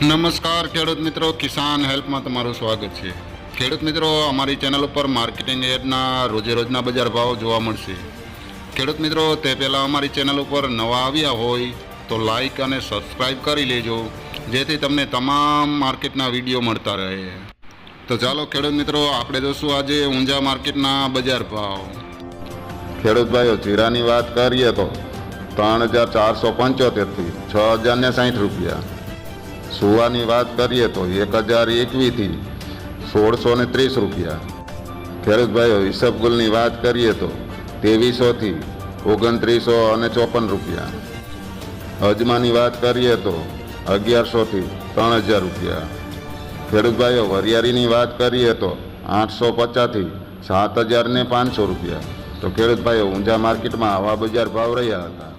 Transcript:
નમસ્કાર ખેડૂત મિત્રો, કિસાન હેલ્પમાં તમારું સ્વાગત છે। ખેડૂત મિત્રો, અમારી ચેનલ ઉપર માર્કેટિંગ યાર્ડના રોજેરોજના બજાર ભાવ જોવા મળશે। ખેડૂત મિત્રો, તે પહેલાં અમારી ચેનલ ઉપર નવા આવ્યા હોય તો લાઈક અને સબસ્ક્રાઈબ કરી લેજો, જેથી તમને તમામ માર્કેટના વિડીયો મળતા રહે। તો ચાલો ખેડૂત મિત્રો, આપણે જોશું આજે ઊંઝા માર્કેટના બજાર ભાવ। ખેડૂત ભાઈઓ, જીરાની વાત કરીએ તો 3475થી 6060 રૂપિયા। સુવાની વાત કરીએ તો 1021થી 1630 રૂપિયા। ખેડૂત ભાઈઓ, ઈસબગુલની વાત કરીએ તો 2300થી 2954 રૂપિયા। અજમાની વાત કરીએ તો 1100થી 3000 રૂપિયા। ખેડૂત ભાઈઓ, વરિયાળીની વાત કરીએ તો 850થી 7500 રૂપિયા। તો ખેડૂત ભાઈઓ, ઊંઝા માર્કેટમાં આવા બજાર ભાવ રહ્યા હતા।